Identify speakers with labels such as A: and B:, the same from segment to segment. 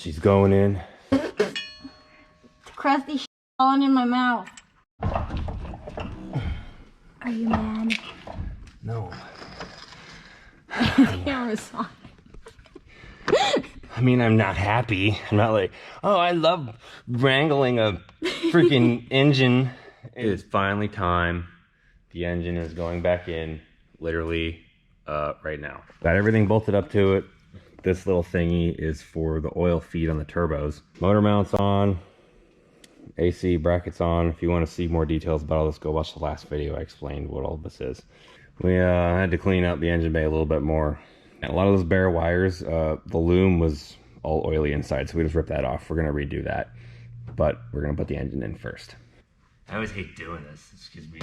A: She's going in.
B: Crusty shit falling in my mouth. Are you mad?
A: No.
B: The camera's on.
A: I mean, I'm not happy. I'm not like, oh, I love wrangling a freaking engine. It is finally time. The engine is going back in, literally, right now. Got everything bolted up to it. This little thingy is for the oil feed on the turbos. Motor mounts on. AC brackets on. If you want to see more details about all this, go watch the last video. I explained what all this is. We had to clean out the engine bay a little bit more. And a lot of those bare wires, the loom was all oily inside, so we just ripped that off. We're gonna redo that, but we're gonna put the engine in first. I always hate doing this. It just gives me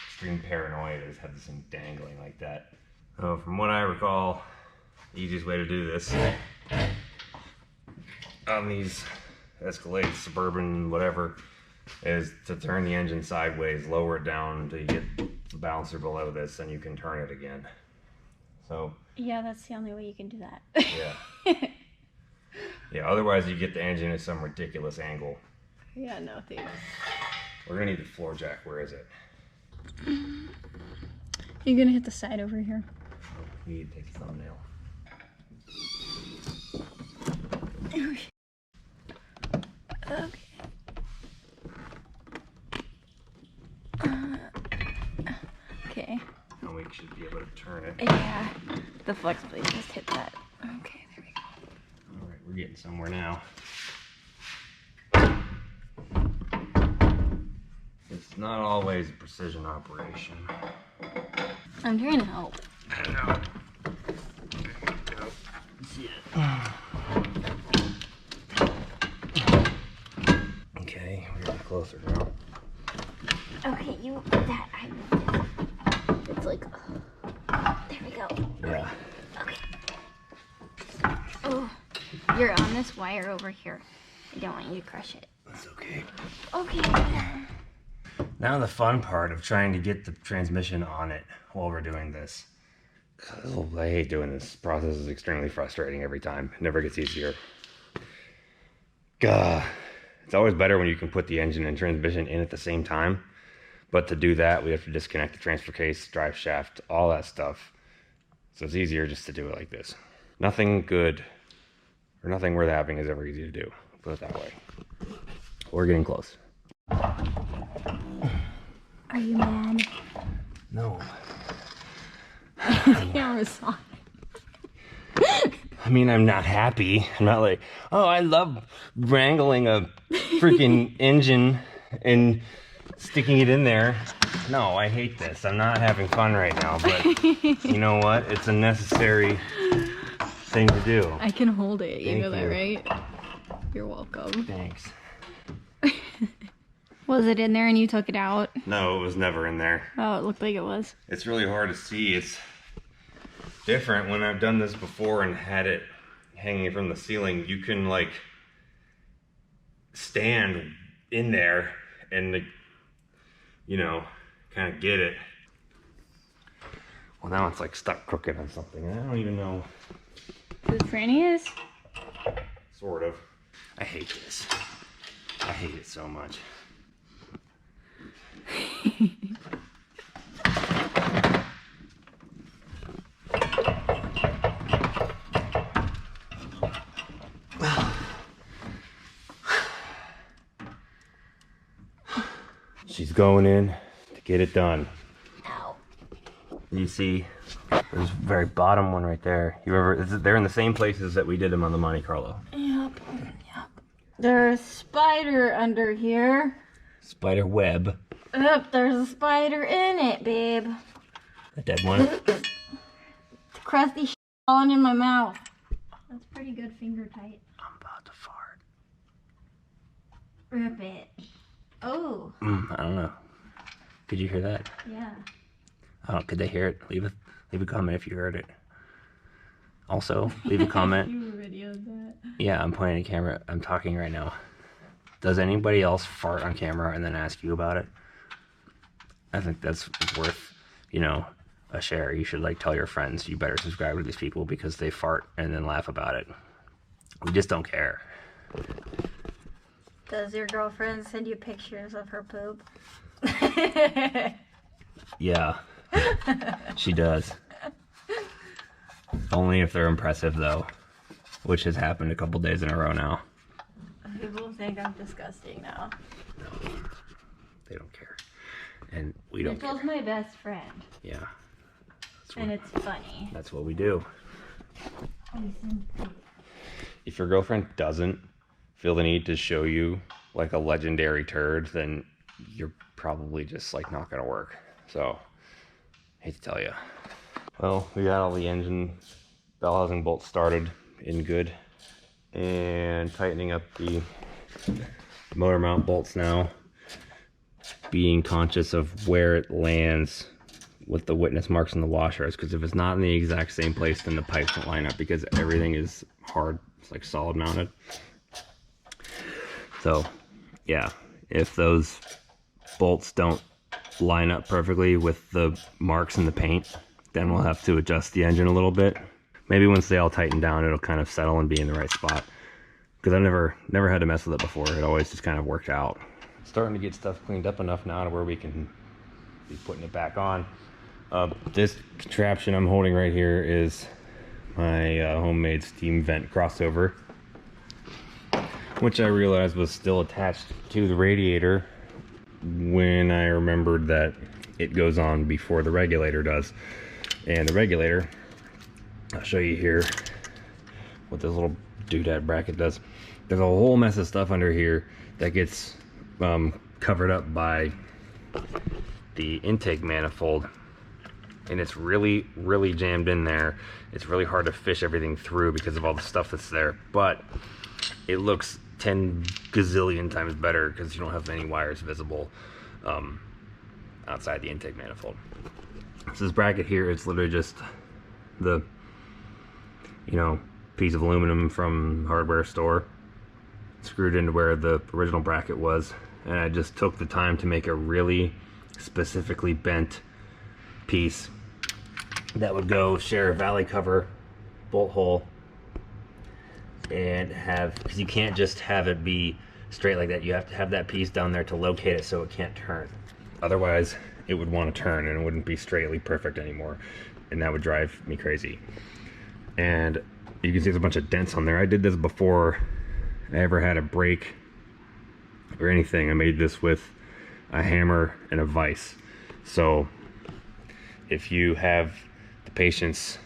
A: extreme paranoia to just have this thing dangling like that. Oh, from what I recall, the easiest way to do this on these Escalade, Suburban, whatever, is to turn the engine sideways, lower it down until you get the balancer below this, and you can turn it again. So
B: yeah, that's the only way you can do that.
A: Yeah. Yeah, otherwise you get the engine at some ridiculous angle.
B: Yeah, no thanks.
A: We're gonna need the floor jack. Where is it?
B: You're gonna hit the side over here.
A: Oh, we need to take the thumbnail.
B: Okay. Okay.
A: And we should be able to turn it.
B: Yeah. The flex plate just hit that. Okay, there we go.
A: Alright, we're getting somewhere now. It's not always a precision operation.
B: I'm trying to help.
A: I know. See it. Okay, we're getting closer now.
B: Okay, you that I moved it. It's like there we go.
A: Yeah.
B: Okay. Oh, you're on this wire over here. I don't want you to crush it.
A: That's okay.
B: Okay.
A: Now the fun part of trying to get the transmission on it while we're doing this. Oh, I hate doing this. Process is extremely frustrating every time. It never gets easier. Gah. It's always better when you can put the engine and transmission in at the same time. But to do that, we have to disconnect the transfer case, drive shaft, all that stuff. So it's easier just to do it like this. Nothing good, or nothing worth having is ever easy to do. Put it that way. We're getting close.
B: Are you mad?
A: No.
B: The camera's on.
A: I mean, I'm not happy. I'm not like, oh, I love wrangling a freaking engine and sticking it in there. No, I hate this. I'm not having fun right now, but you know what? It's a necessary thing to do.
B: I can hold it. You
A: Thank
B: know that,
A: you.
B: right? You're welcome.
A: Thanks.
B: Was it in there and you took it out?
A: No, it was never in there.
B: Oh, it looked like it was.
A: It's really hard to see. It's different when I've done this before and had it hanging from the ceiling. You can like stand in there and you know, kind of get it. Well, now it's like stuck crooked on something. I don't even know.
B: The franny is?
A: Sort of. I hate this. I hate it so much. She's going in to get it done.
B: Ow.
A: You see, there's the very bottom one right there. You remember, they're in the same places that we did them on the Monte Carlo.
B: Yep. There's a spider under here.
A: Spider web.
B: Yep, there's a spider in it, babe.
A: A dead one.
B: Crusty shit falling in my mouth. That's pretty good finger tight.
A: I'm about to fart.
B: Rip it. Oh.
A: I don't know. Could you hear that?
B: Yeah.
A: Oh, could they hear it? Leave a comment if you heard it. Also, leave a comment.
B: You videoed that.
A: Yeah, I'm pointing at the camera. I'm talking right now. Does anybody else fart on camera and then ask you about it? I think that's worth, you know, a share. You should like tell your friends you better subscribe to these people because they fart and then laugh about it. We just don't care.
B: Does your girlfriend send you pictures of her poop?
A: Yeah, she does. Only if they're impressive, though, which has happened a couple days in a row now.
B: People think I'm disgusting now.
A: No, they don't care. And we don't
B: Mitchell's
A: care.
B: my best friend.
A: Yeah.
B: And it's funny.
A: That's what we do. If your girlfriend doesn't feel the need to show you like a legendary turd, then you're probably just like not gonna work. So, hate to tell you. Well, we got all the engine bell housing bolts started in good, and tightening up the motor mount bolts now, being conscious of where it lands with the witness marks on the washers, because if it's not in the exact same place, then the pipes won't line up, because everything is hard. It's like solid mounted. So yeah, if those bolts don't line up perfectly with the marks in the paint, then we'll have to adjust the engine a little bit. Maybe once they all tighten down, it'll kind of settle and be in the right spot, because I've never had to mess with it before. It always just kind of worked out. Starting to get stuff cleaned up enough now to where we can be putting it back on. This contraption I'm holding right here is my homemade steam vent crossover, which I realized was still attached to the radiator when I remembered that it goes on before the regulator does. And the regulator, I'll show you here what this little doodad bracket does. There's a whole mess of stuff under here that gets covered up by the intake manifold, and it's really jammed in there. It's really hard to fish everything through because of all the stuff that's there, but it looks 10 gazillion times better because you don't have any wires visible outside the intake manifold. So this bracket here, it's literally just the, you know, piece of aluminum from hardware store screwed into where the original bracket was, and I just took the time to make a really specifically bent piece that would go share a valley cover bolt hole, and have, because you can't just have it be straight like that, you have to have that piece down there to locate it so it can't turn. Otherwise it would want to turn and it wouldn't be straightly perfect anymore, and that would drive me crazy. And you can see there's a bunch of dents on there. I did this before I ever had a brake or anything. I made this with a hammer and a vise. So if you have the patience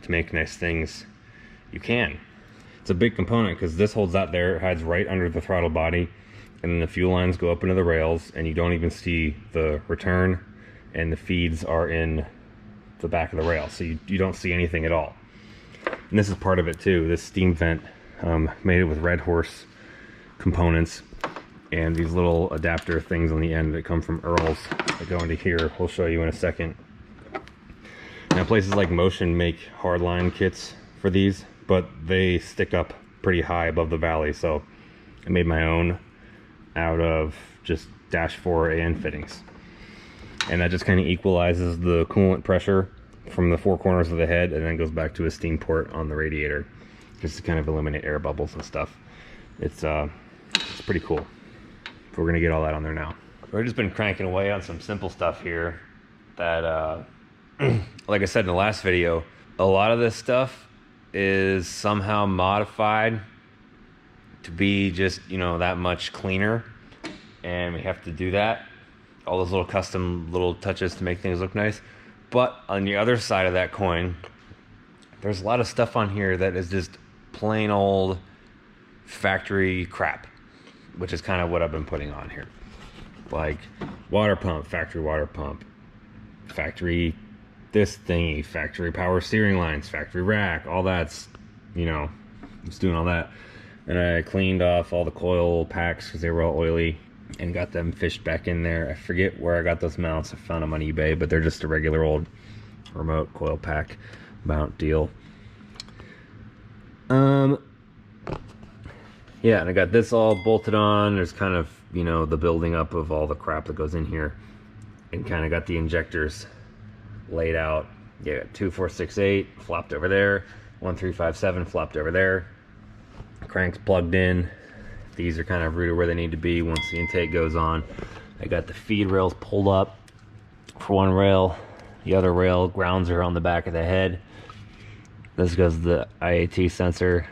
A: to make nice things, you can. It's a big component because this holds out there, it hides right under the throttle body, and then the fuel lines go up into the rails, and you don't even see the return, and the feeds are in the back of the rail, so you don't see anything at all. And this is part of it too. This steam vent, made it with Red Horse components, and these little adapter things on the end that come from Earl's that go into here. We'll show you in a second. Now places like Motion make hardline kits for these, but they stick up pretty high above the valley, so I made my own out of just dash 4 AN fittings, and that just kind of equalizes the coolant pressure from the four corners of the head, and then goes back to a steam port on the radiator just to kind of eliminate air bubbles and stuff. It's pretty cool. We're gonna get all that on there now. We've just been cranking away on some simple stuff here that like I said in the last video, a lot of this stuff is somehow modified to be just, you know, that much cleaner, and we have to do that, all those little custom little touches to make things look nice. But on the other side of that coin, there's a lot of stuff on here that is just plain old factory crap, which is kind of what I've been putting on here. Like water pump, factory this thingy, factory power steering lines, factory rack, all that's, you know, just doing all that. And I cleaned off all the coil packs because they were all oily and got them fished back in there. I forget where I got those mounts. I found them on eBay, but they're just a regular old remote coil pack mount deal. Yeah, and I got this all bolted on. There's kind of, you know, the building up of all the crap that goes in here, and kind of got the injectors laid out. Yeah, 2468 flopped over there, 1357 flopped over there, Crank's plugged in. These are kind of rooted where they need to be once the intake goes on. I got the feed rails pulled up for one rail. The other rail grounds are on the back of the head. This goes the IAT sensor.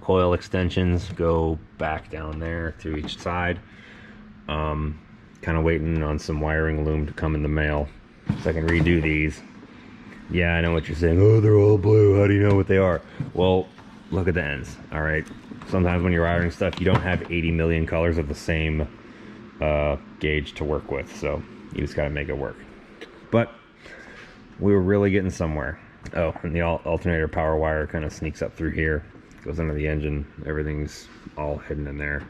A: Coil extensions go back down there through each side. Kind of waiting on some wiring loom to come in the mail so I can redo these. Yeah, I know what you're saying. Oh, they're all blue. How do you know what they are? Well, look at the ends. All right. Sometimes when you're wiring stuff, you don't have 80 million colors of the same gauge to work with. So you just got to make it work. But we were really getting somewhere. Oh, and the alternator power wire kind of sneaks up through here. Goes under the engine. Everything's all hidden in there.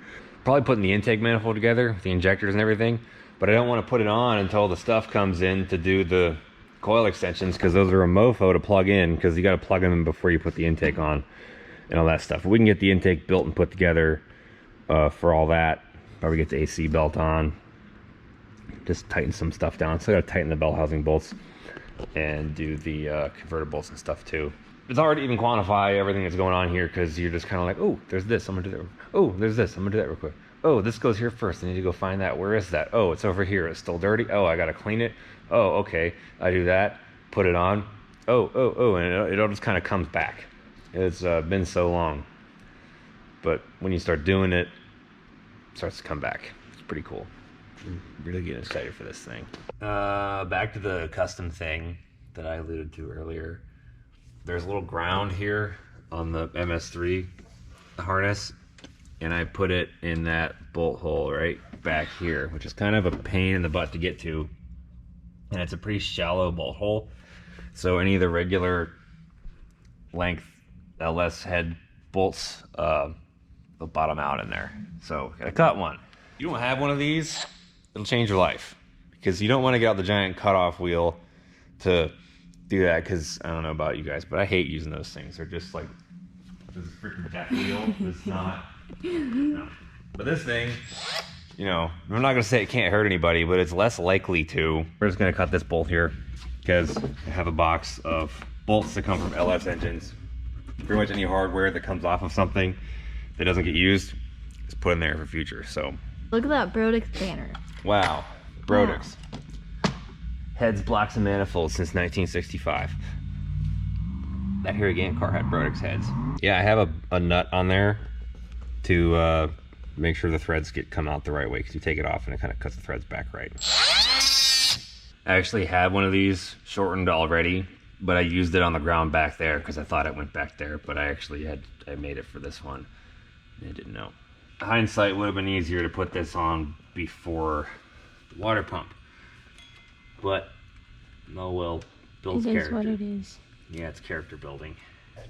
A: Probably putting the intake manifold together, the injectors and everything, but I don't want to put it on until the stuff comes in to do the coil extensions, because those are a mofo to plug in, because you got to plug them in before you put the intake on and all that stuff. We can get the intake built and put together for all that. Probably get the AC belt on, just tighten some stuff down. So I got to tighten the bell housing bolts and do the converter bolts and stuff too. It's hard to even quantify everything that's going on here, because you're just kind of like, oh, there's this, I'm gonna do that. Oh, there's this, I'm gonna do that real quick. Oh, this goes here first, I need to go find that. Where is that? Oh, it's over here, it's still dirty. Oh, I gotta clean it. Oh, okay, I do that, put it on. Oh, and it all just kind of comes back. It's been so long. But when you start doing it, it starts to come back. It's pretty cool. I'm really getting excited for this thing. Back to the custom thing that I alluded to earlier. There's a little ground here on the MS3 harness, and I put it in that bolt hole right back here, which is kind of a pain in the butt to get to, and it's a pretty shallow bolt hole, so any of the regular length LS head bolts they'll bottom out in there. So I cut one. You don't have one of these, it'll change your life, because you don't want to get out the giant cutoff wheel to do that, because I don't know about you guys, but I hate using those things. They're just like this freaking death wheel. It's not. No. But this thing, you know, I'm not gonna say it can't hurt anybody, but it's less likely to. We're just gonna cut this bolt here because I have a box of bolts that come from LS engines. Pretty much any hardware that comes off of something that doesn't get used is put in there for future. So
B: look at that Brodix banner.
A: Wow, Brodix.
B: Wow.
A: Heads, blocks, and manifolds since 1965. That here again car had Brodix heads. Yeah, I have a nut on there to make sure the threads come out the right way, because you take it off and it kind of cuts the threads back right. I actually had one of these shortened already, but I used it on the ground back there because I thought it went back there, but I made it for this one. I didn't know. Hindsight would have been easier to put this on before the water pump. But, oh well, builds character. It is what it is. Yeah, it's character building.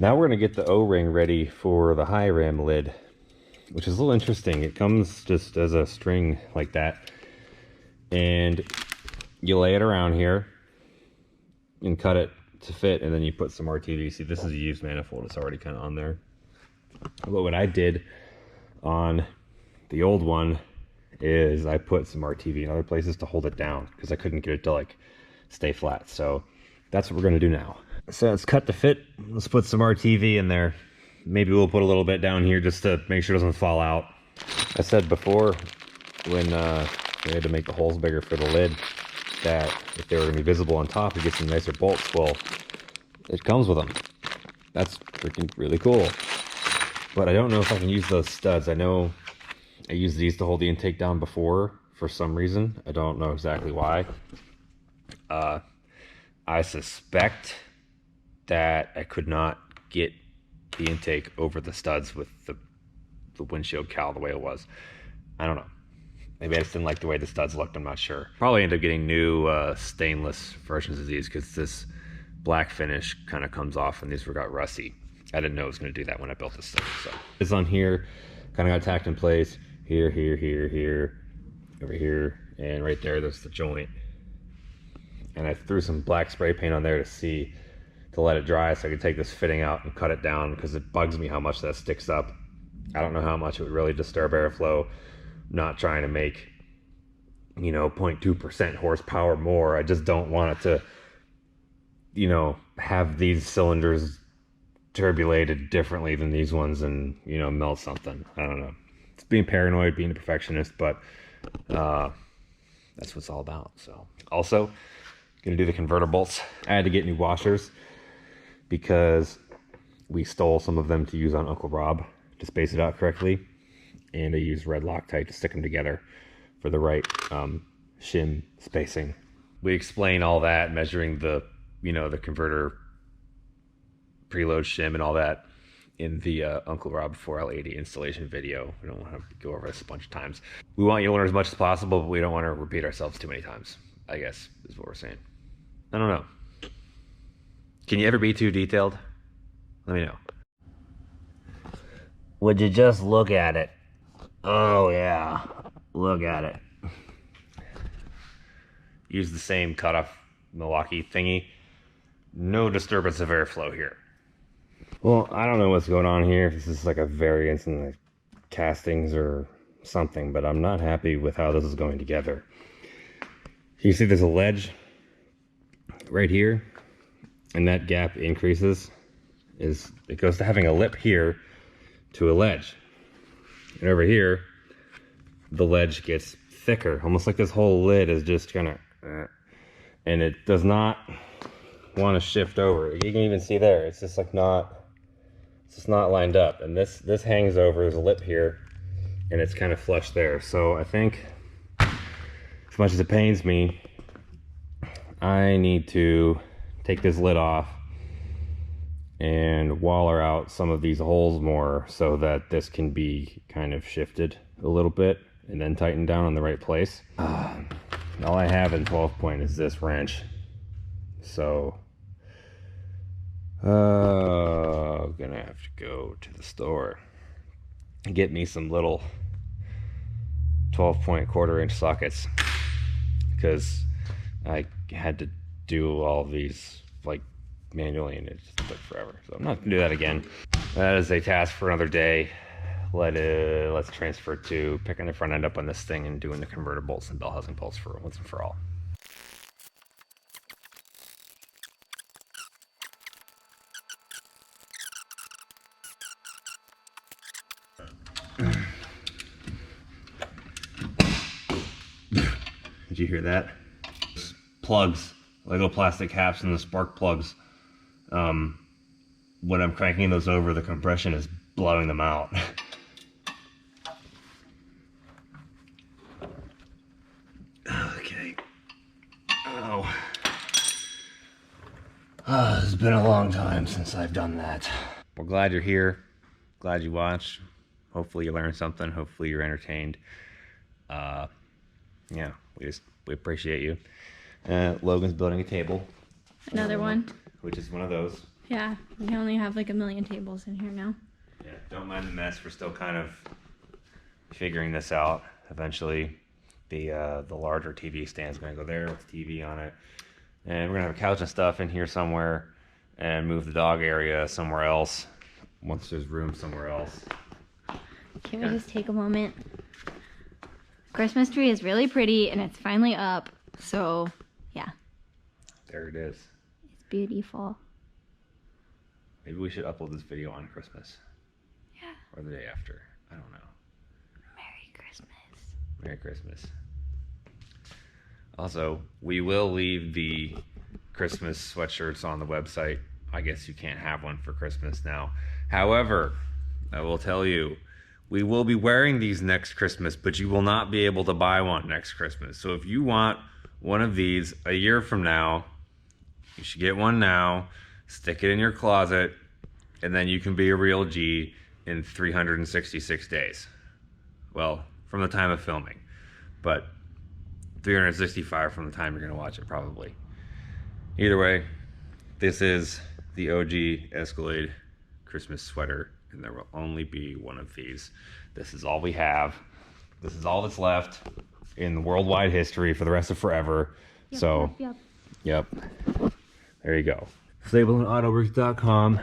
A: Now we're going to get the O-ring ready for the high ram lid, which is a little interesting. It comes just as a string like that, and you lay it around here and cut it to fit, and then you put some RTV. See, this is a used manifold. It's already kind of on there. But what I did on the old one is I put some RTV in other places to hold it down, because I couldn't get it to like stay flat. So that's what we're going to do now. So it's cut to fit. Let's put some RTV in there. Maybe we'll put a little bit down here just to make sure it doesn't fall out. I said before, when we had to make the holes bigger for the lid, that if they were going to be visible on top, we get some nicer bolts. Well, it comes with them. That's freaking really cool. But I don't know if I can use those studs. I know I used these to hold the intake down before for some reason. I don't know exactly why. I suspect that I could not get the intake over the studs with the windshield cowl the way it was. I don't know. Maybe I just didn't like the way the studs looked. I'm not sure. Probably end up getting new stainless versions of these, because this black finish kind of comes off and these got rusty. I didn't know it was going to do that when I built this thing. So it's on here, kind of got tacked in place. Here, over here, and right there, there's the joint. And I threw some black spray paint on there to let it dry so I could take this fitting out and cut it down, because it bugs me how much that sticks up. I don't know how much it would really disturb airflow. Not trying to make, 0.2% horsepower more. I just don't want it to, have these cylinders turbulated differently than these ones and, you know, melt something. I don't know. It's being paranoid, being a perfectionist, but that's what it's all about. So also gonna do the converter bolts. I had to get new washers because we stole some of them to use on Uncle Rob to space it out correctly, and I used red Loctite to stick them together for the right shim spacing. We explain all that, measuring the, you know, the converter preload shim and all that in the Uncle Rob 4L80 installation video. We don't want to go over this a bunch of times. We want you to learn as much as possible, but we don't want to repeat ourselves too many times, I guess is what we're saying. I don't know. Can you ever be too detailed? Let me know. Would you just look at it? Oh yeah, look at it. Use the same cutoff Milwaukee thingy. No disturbance of airflow here. Well, I don't know what's going on here, if this is like a variance in the castings or something, but I'm not happy with how this is going together. You see there's a ledge right here, and that gap increases. It goes to having a lip here to a ledge. And over here, the ledge gets thicker, almost like this whole lid is just kind of, and it does not want to shift over. You can even see there, it's just like it's just not lined up. And this hangs over, there's a lip here, and it's kind of flush there. So I think, as much as it pains me, I need to take this lid off and waller out some of these holes more so that this can be kind of shifted a little bit and then tightened down in the right place. All I have in 12 point is this wrench. So, I'm gonna have to go to the store and get me some little 12 point 1/4 inch sockets, because I had to do all these like manually and it just took forever. So I'm not gonna do that again. That is a task for another day. Let's transfer to picking the front end up on this thing and doing the converter bolts and bell housing bolts for once and for all. Did you hear that? Plugs, Lego plastic caps and the spark plugs. When I'm cranking those over, the compression is blowing them out. Okay. Oh. It's been a long time since I've done that. We're glad you're here. Glad you watched. Hopefully you learned something. Hopefully you're entertained. Yeah, we appreciate you. Logan's building a table.
B: Another one.
A: Which is one of those.
B: Yeah, we only have like 1 million tables in here now.
A: Yeah, don't mind the mess. We're still kind of figuring this out. Eventually, the larger TV stand's gonna go there with the TV on it, and we're gonna have a couch and stuff in here somewhere, and move the dog area somewhere else once there's room somewhere else.
B: Can we just take a moment? Christmas tree is really pretty, and it's finally up. So, yeah.
A: There it is.
B: It's beautiful.
A: Maybe we should upload this video on Christmas.
B: Yeah.
A: Or the day after. I don't know.
B: Merry Christmas.
A: Merry Christmas. Also, we will leave the Christmas sweatshirts on the website. I guess you can't have one for Christmas now. However, I will tell you, we will be wearing these next Christmas, but you will not be able to buy one next Christmas. So if you want one of these a year from now, you should get one now, stick it in your closet, and then you can be a real G in 366 days. Well, from the time of filming, but 365 from the time you're gonna watch it probably. Either way, this is the OG Escalade Christmas sweater, and there will only be one of these. This is all we have. This is all that's left in worldwide history for the rest of forever. Yep. There you go. StableandAutoworks.com.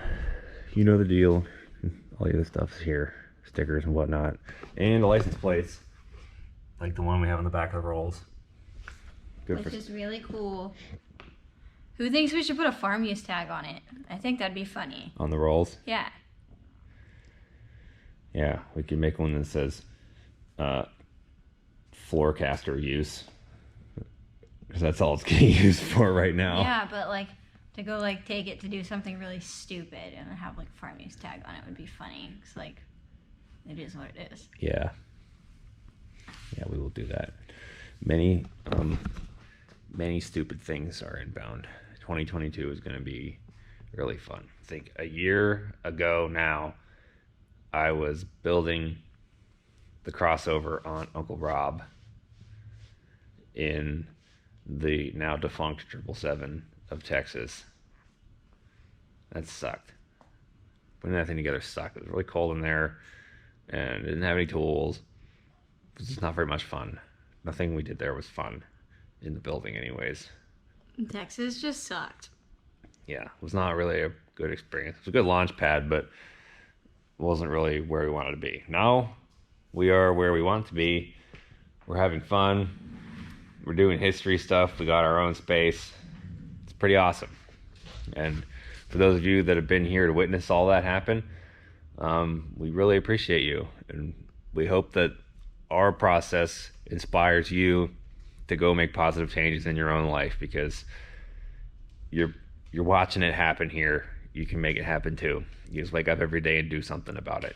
A: You know the deal. All the other stuff's here. Stickers and whatnot. And the license plates. Like the one we have on the back of the rolls.
B: Which is really cool. Who thinks we should put a farm use tag on it? I think that'd be funny.
A: On the rolls?
B: Yeah.
A: Yeah, we could make one that says floorcaster use. Because that's all it's getting used for right now.
B: Yeah, but like to go like take it to do something really stupid and have like farm use tag on it would be funny. Cause like it is what it is.
A: Yeah. Yeah, we will do that. Many stupid things are inbound. 2022 is going to be really fun. I think a year ago now, I was building the crossover on Uncle Rob in the now defunct 777 of Texas. That sucked. Putting that thing together sucked. It was really cold in there and didn't have any tools. It was just not very much fun. Nothing we did there was fun in the building anyways.
B: Texas just sucked.
A: Yeah, it was not really a good experience. It was a good launch pad, but it wasn't really where we wanted to be. Now we are where we want to be. We're having fun. We're doing history stuff. We got our own space. It's pretty awesome. And for those of you that have been here to witness all that happen, we really appreciate you. And we hope that our process inspires you to go make positive changes in your own life, because you're watching it happen here. You can make it happen too. You just wake up every day and do something about it.